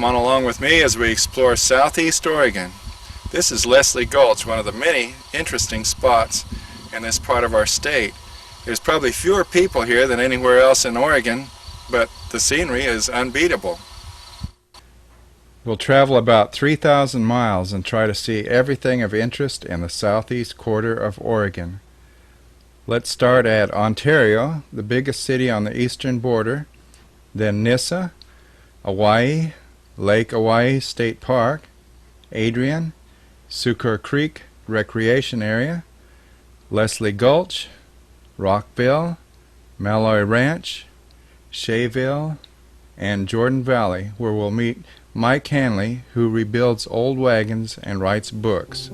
on along with me as we explore southeast Oregon. This is Leslie Gulch, one of the many interesting spots in this part of our state. There's probably fewer people here than anywhere else in Oregon, but the scenery is unbeatable. We'll travel about 3,000 miles and try to see everything of interest in the southeast quarter of Oregon. Let's start at Ontario, the biggest city on the eastern border, then Nyssa, Owyhee, Lake Owyhee State Park, Adrian, Succor Creek Recreation Area, Leslie Gulch, Rockville, Malloy Ranch, Sheaville, and Jordan Valley, where we'll meet Mike Hanley, who rebuilds old wagons and writes books.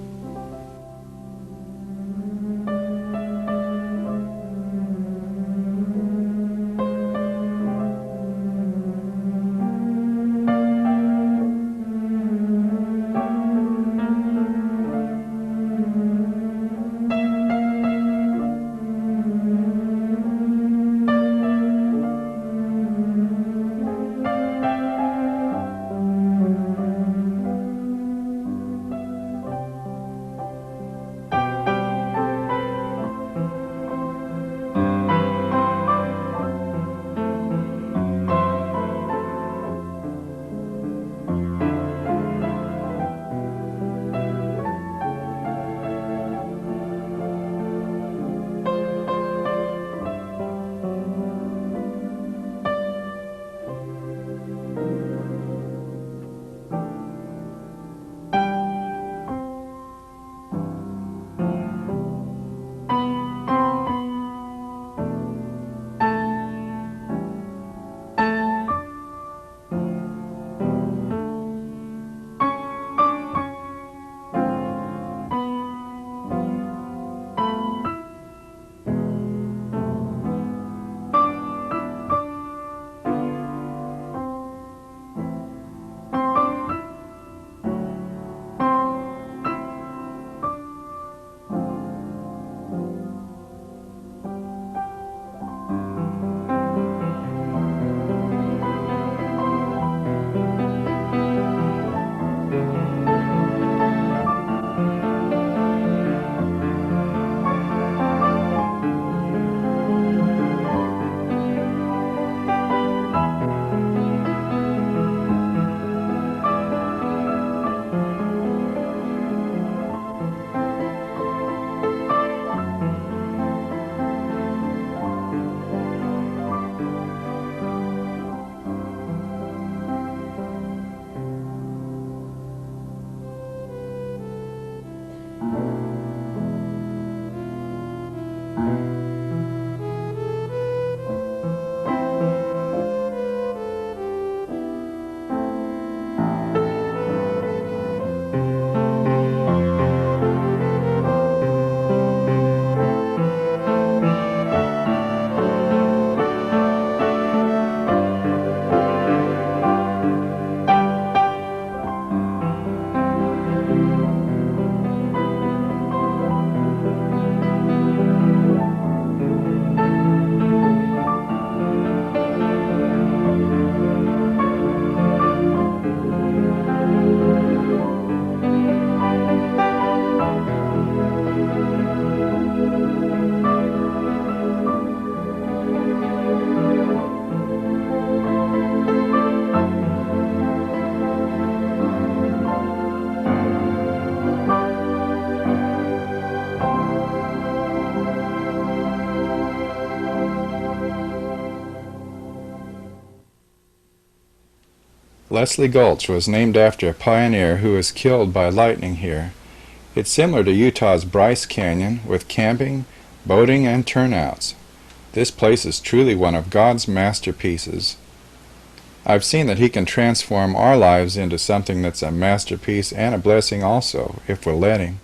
Leslie Gulch was named after a pioneer who was killed by lightning here. It's similar to Utah's Bryce Canyon with camping, boating, and turnouts. This place is truly one of God's masterpieces. I've seen that He can transform our lives into something that's a masterpiece and a blessing also, if we'll let Him.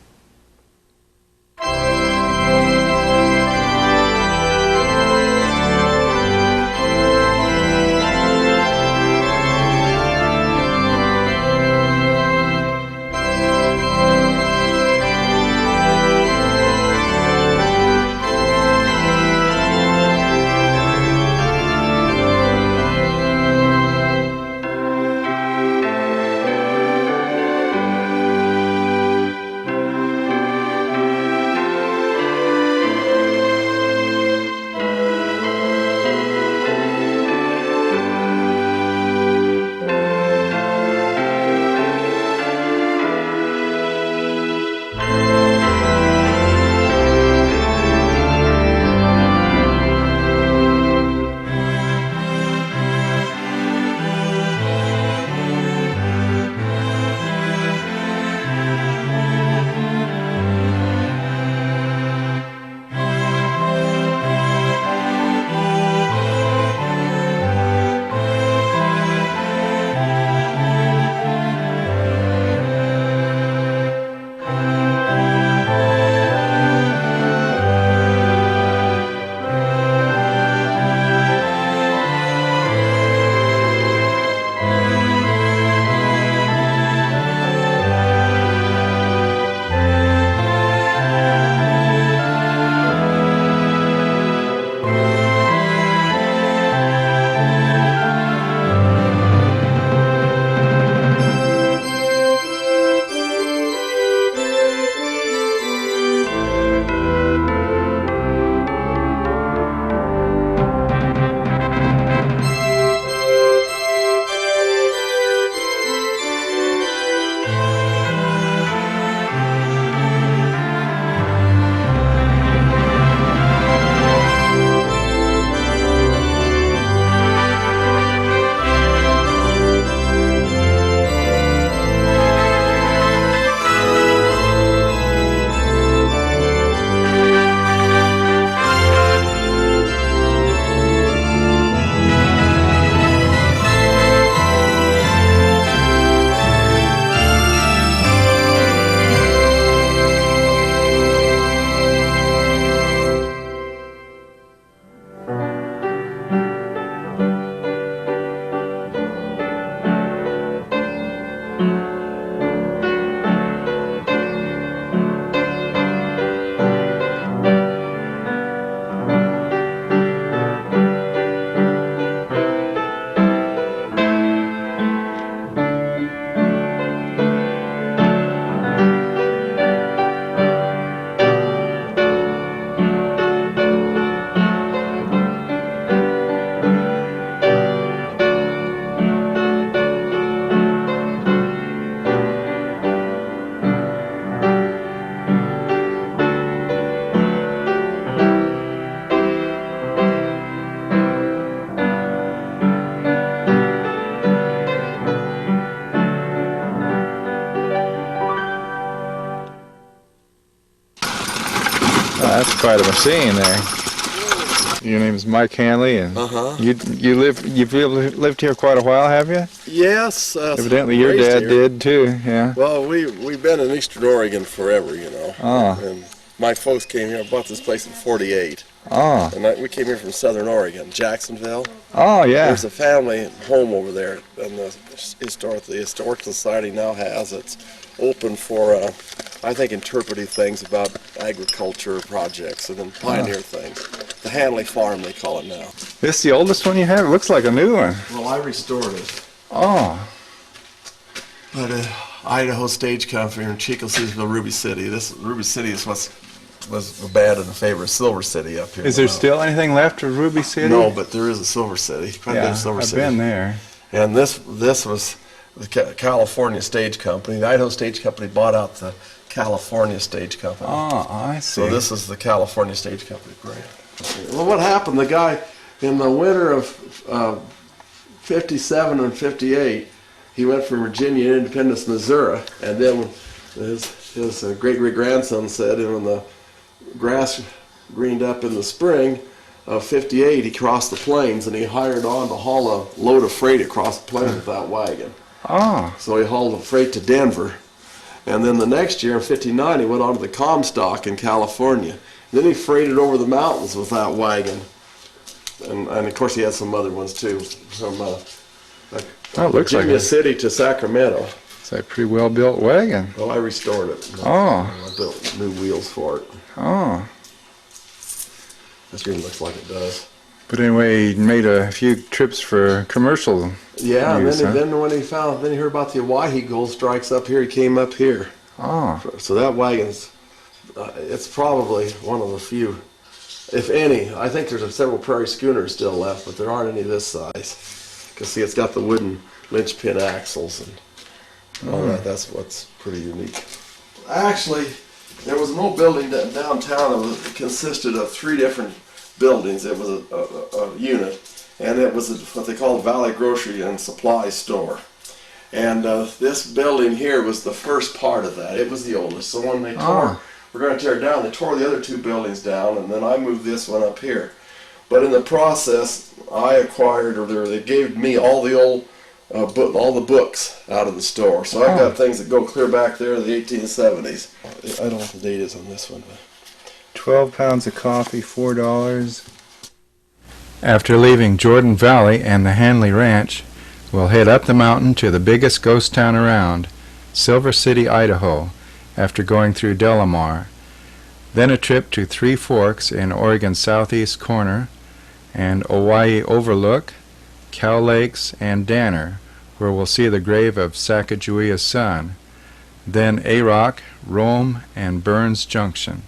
quite a machine there. Your name is Mike Hanley, and you've lived here quite a while, have you? Yes. Evidently, your dad did too. Yeah. Well, we've been in Eastern Oregon forever, you know. Oh. And my folks came here. I bought this place in '48. Oh. And we came here from Southern Oregon, Jacksonville. Oh, yeah. There's a family home over there, and the Historic Society now has. It's open for, I think, interpretive things about agriculture projects and then pioneer things. The Hanley farm, they call it now. This is the oldest one you have? It looks like a new one. Well, I restored it. Oh. But Idaho Stage Company in Chico-Seasville, Ruby City. Ruby City is was bad in favor of Silver City up here. Is there still anything left of Ruby City? No, but there is a Silver City. I've been there. And this was the California Stage Company. The Idaho Stage Company bought out the California Stage Company. Oh, I see. So this is the California Stage Company grant. Well, what happened? The guy in the winter of '57 and '58, he went from Virginia to Independence, Missouri, and then his great-great-grandson said, when the grass greened up in the spring of '58, he crossed the plains and he hired on to haul a load of freight across the plains with that wagon. Oh. So he hauled the freight to Denver, and then the next year in '59 he went on to the Comstock in California. Then he freighted over the mountains with that wagon, and of course he had some other ones too, from Virginia City to Sacramento. It's a pretty well built wagon. Well, I restored it. Oh. I built new wheels for it. Oh. This really looks like it does. But anyway, he made a few trips for commercial Yeah, use, and then when he heard about the Owyhee gold strikes up here, he came up here. Oh. So that wagon's, it's probably one of the few, if any. I think there's several prairie schooners still left, but there aren't any this size. Because see, it's got the wooden linchpin axles and all that. That's what's pretty unique. Actually, there was no building downtown that consisted of 3 different buildings. It was a unit, and it was what they call a Valley Grocery and Supply Store. And this building here was the first part of that. It was the oldest. So when they we're going to tear it down, they tore the other 2 buildings down, and then I moved this one up here. But in the process, I acquired, or they gave me all the old all the books out of the store. So I've got things that go clear back there to the 1870s. I don't know what the date is on this one. But 12 pounds of coffee, $4. After leaving Jordan Valley and the Hanley Ranch, we'll head up the mountain to the biggest ghost town around, Silver City, Idaho, after going through DeLamar. Then a trip to Three Forks in Oregon's southeast corner, and Owyhee Overlook, Cow Lakes, and Danner, where we'll see the grave of Sacajawea's son. Then Arock, Rome, and Burns Junction.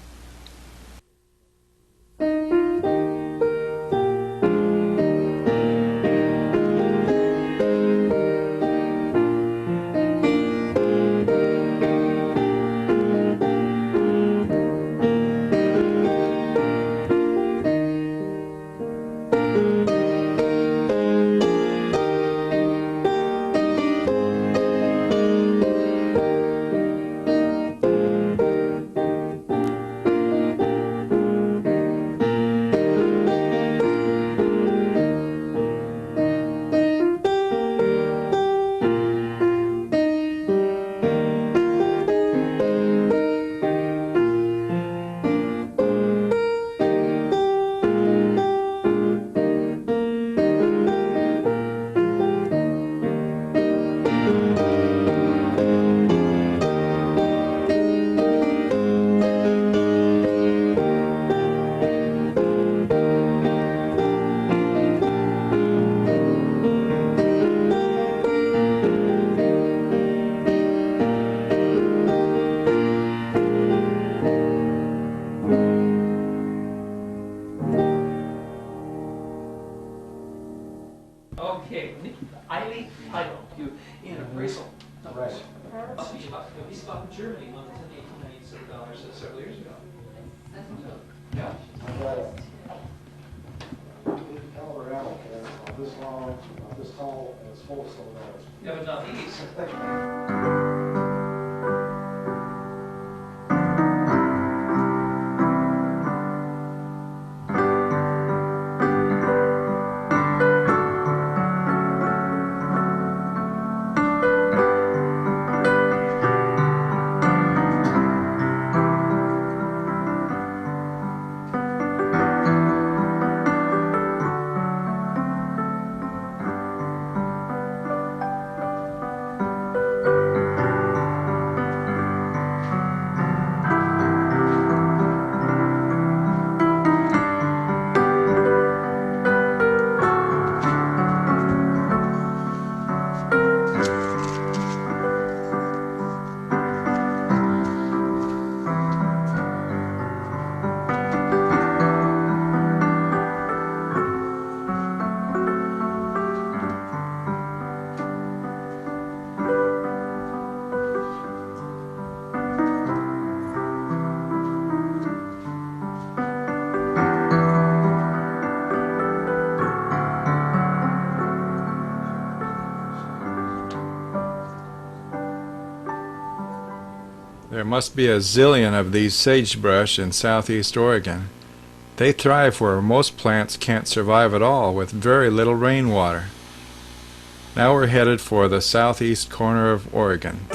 Germany on the 1897 dollars several years ago. Yeah. Colorado, this long, this tall, and it's full of stone. Yeah, but not these. There must be a zillion of these sagebrush in southeast Oregon. They thrive where most plants can't survive at all with very little rainwater. Now we're headed for the southeast corner of Oregon.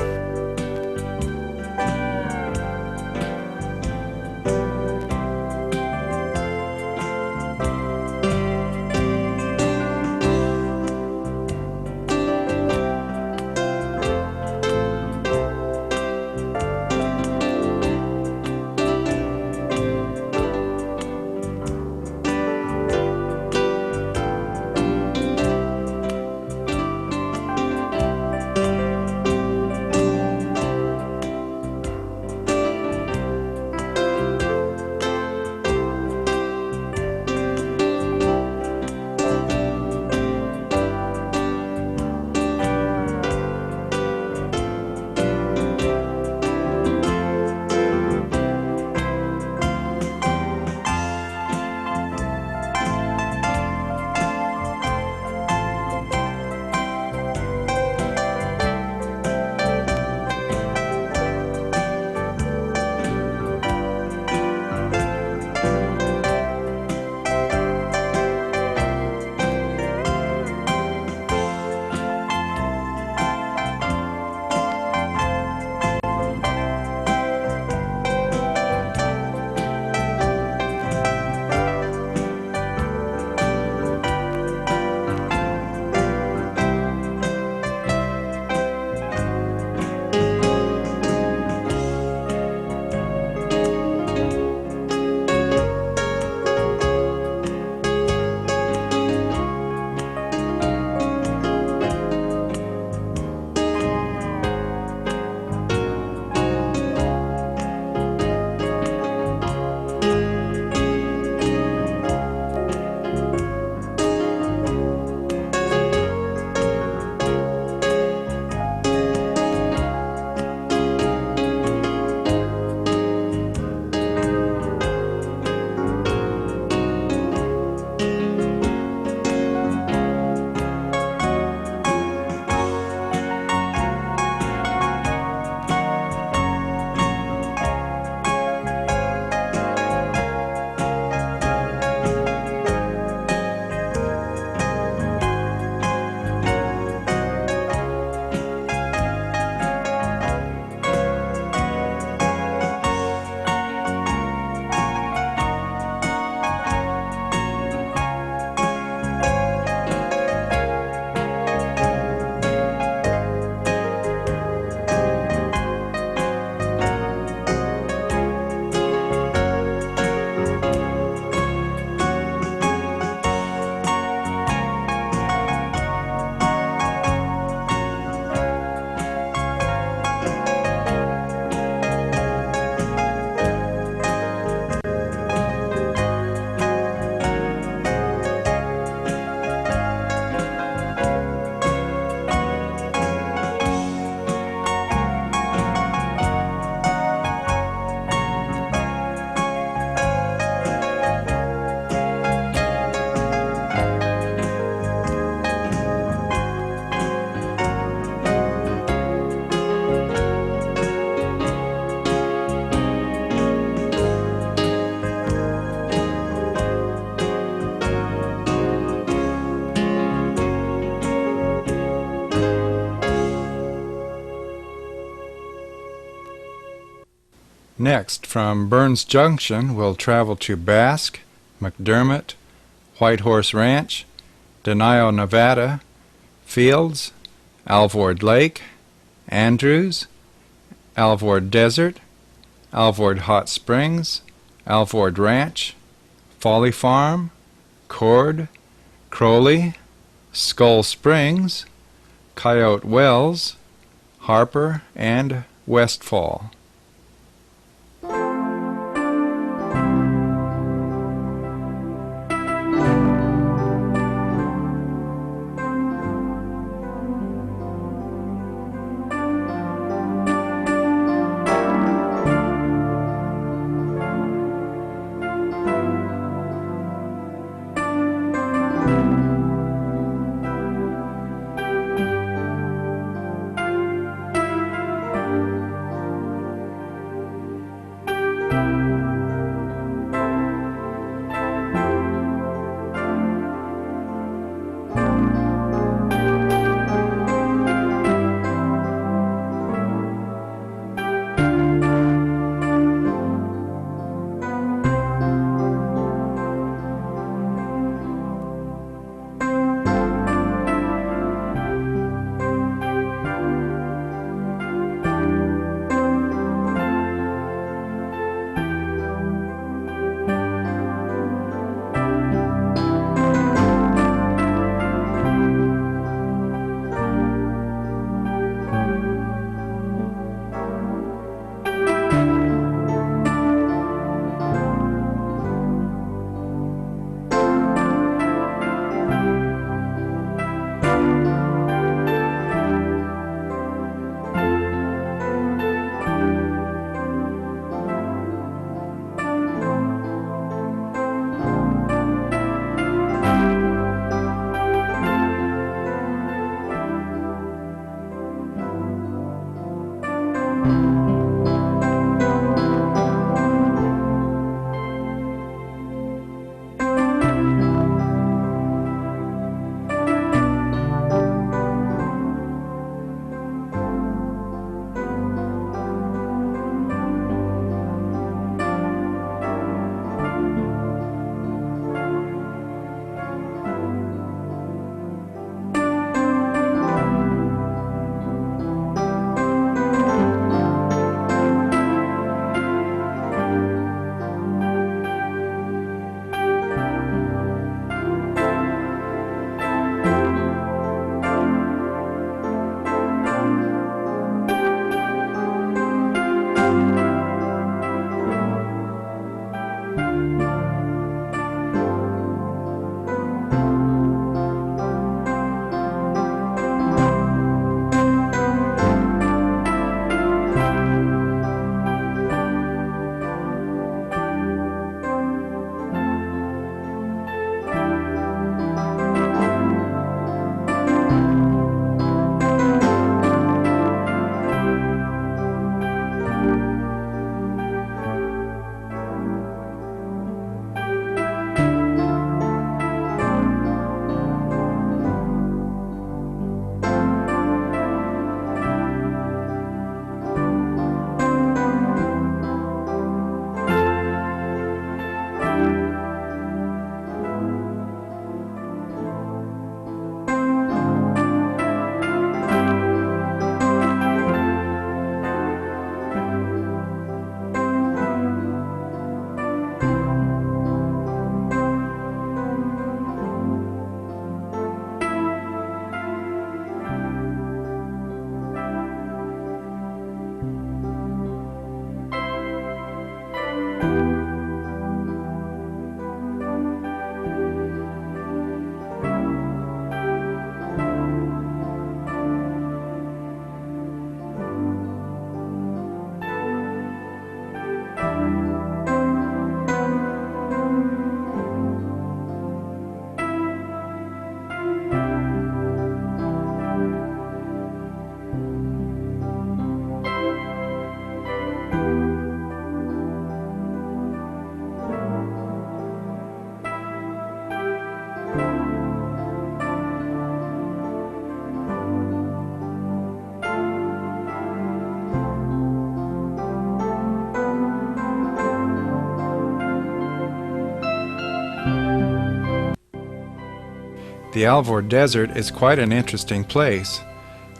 Next, from Burns Junction, we'll travel to Basque, McDermitt, Whitehorse Ranch, Denio, Nevada, Fields, Alvord Lake, Andrews, Alvord Desert, Alvord Hot Springs, Alvord Ranch, Follyfarm, Cord, Crowley, Skull Springs, Coyote Wells, Harper, and Westfall. The Alvord Desert is quite an interesting place.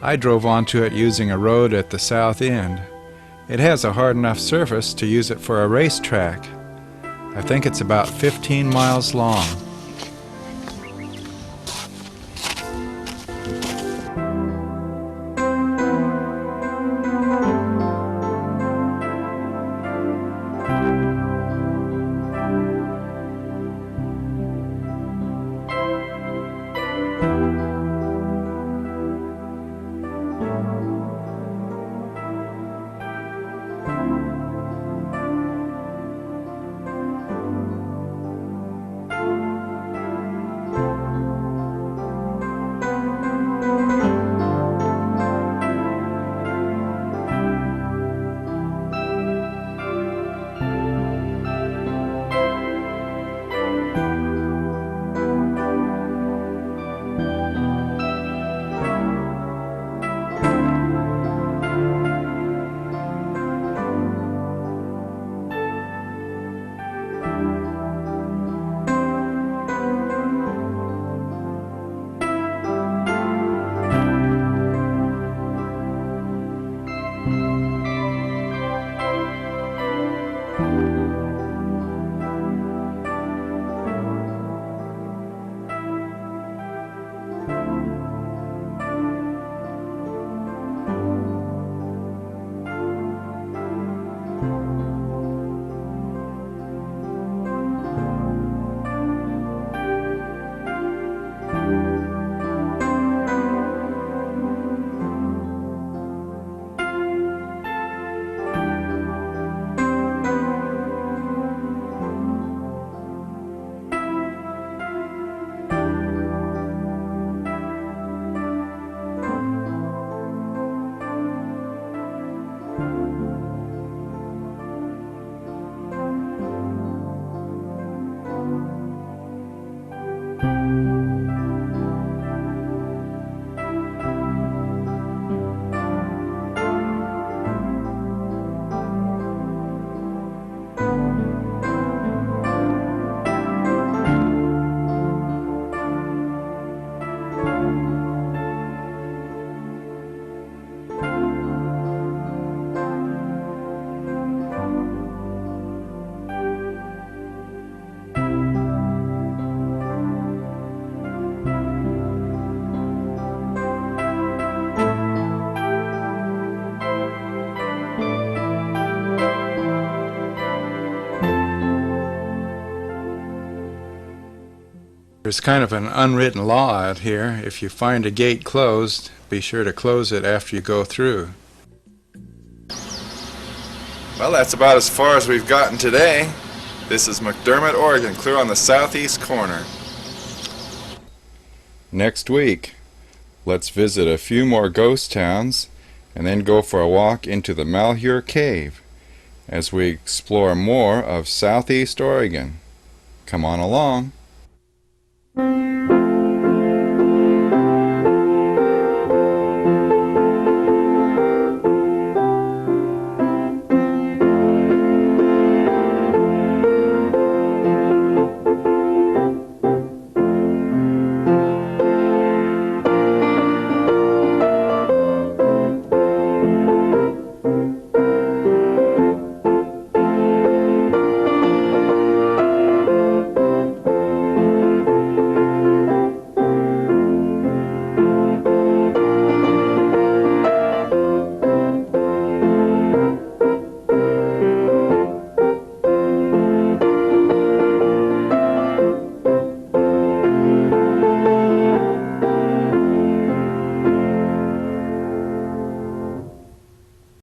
I drove onto it using a road at the south end. It has a hard enough surface to use it for a racetrack. I think it's about 15 miles long. There's kind of an unwritten law out here. If you find a gate closed, be sure to close it after you go through. Well, that's about as far as we've gotten today. This is McDermitt, Oregon, clear on the southeast corner. Next week, let's visit a few more ghost towns and then go for a walk into the Malheur Cave as we explore more of southeast Oregon. Come on along.